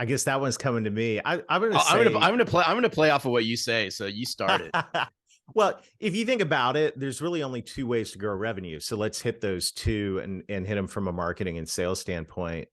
I guess that one's coming to me. I'm going to I'm say, gonna play. I'm gonna play off of what you say. So you start it. well, if you think about it, there's really only two ways to grow revenue. So let's hit those two and hit them from a marketing and sales standpoint.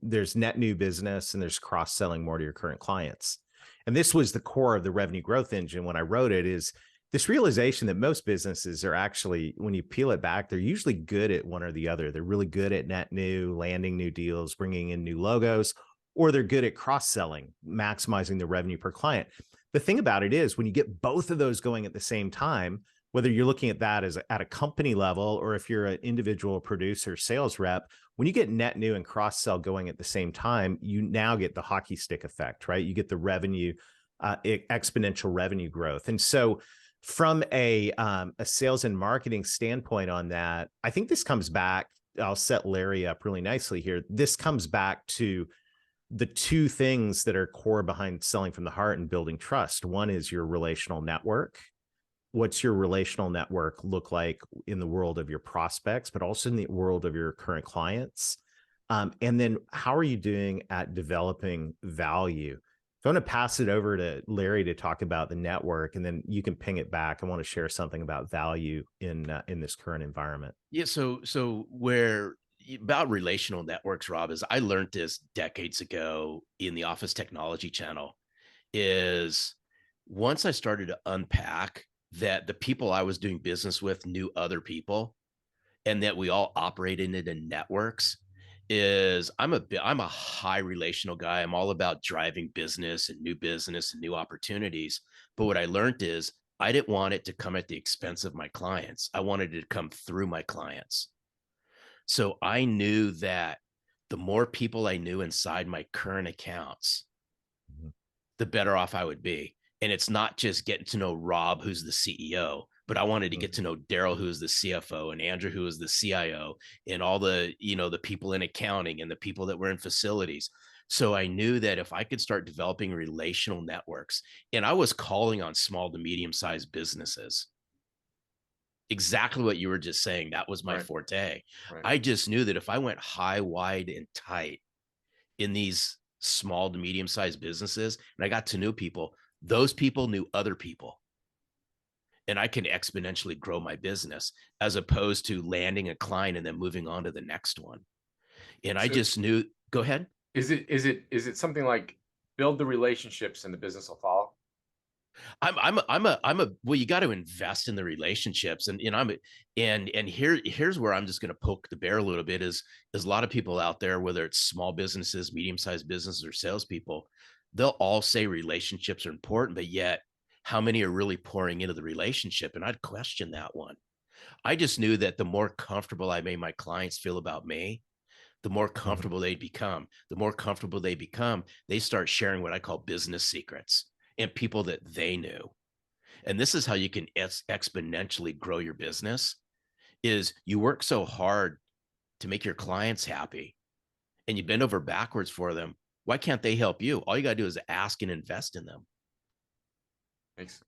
There's net new business and there's cross selling more to your current clients. And this was the core of the revenue growth engine when I wrote it, is this realization that most businesses are actually, when you peel it back, they're usually good at one or the other. They're really good at net new, landing new deals, bringing in new logos, or they're good at cross selling, maximizing the revenue per client. The thing about it is when you get both of those going at the same time, whether you're looking at that as at a company level or if you're an individual producer, sales rep, when you get net new and cross sell going at the same time, you now get the hockey stick effect, right? You get the revenue, exponential revenue growth. And so from a sales and marketing standpoint on that, I think this comes back. I'll set Larry up really nicely here. This comes back to the two things that are core behind selling from the heart and building trust. One is your relational network. What's your relational network look like in the world of your prospects, but also in the world of your current clients? And then how are you doing at developing value? So I'm going to pass it over to Larry to talk about the network, and then you can ping it back. I want to share something about value in this current environment. Yeah. So where about relational networks, Rob, is I learned this decades ago in the Office Technology Channel. Is once I started to unpack that the people I was doing business with knew other people, and that we all operated in networks. Is I'm a high relational guy. I'm all about driving business and new opportunities. But what I learned is I didn't want it to come at the expense of my clients. I wanted it to come through my clients. So I knew that the more people I knew inside my current accounts, Mhm. the better off I would be. And it's not just getting to know Rob, who's the CEO, but I wanted to get to Mhm. know Darrell, who is the CFO, and Andrew, who is the CIO, and all the, the people in accounting and the people that were in facilities. So I knew that if I could start developing relational networks, and I was calling on small to medium sized businesses, exactly what you were just saying, that was my Right. forte. Right. I just knew that if I went high, wide, and tight in these small to medium sized businesses and I got to know people, those people knew other people. And I can exponentially grow my business as opposed to landing a client and then moving on to the next one. And I So just knew, go ahead. is it something like build the relationships and the business will follow? Well, you got to invest in the relationships, and here's where I'm just going to poke the bear a little bit is a lot of people out there, whether it's small businesses, medium-sized businesses, or salespeople, they'll all say relationships are important, but yet how many are really pouring into the relationship? And I'd question that one. I just knew that the more comfortable I made my clients feel about me, the more Mhm. comfortable they become. The more comfortable they become, they start sharing what I call business secrets and people that they knew. And this is how you can exponentially grow your business is you work so hard to make your clients happy and you bend over backwards for them. Why can't they help you? All you got to do is ask and invest in them. Makes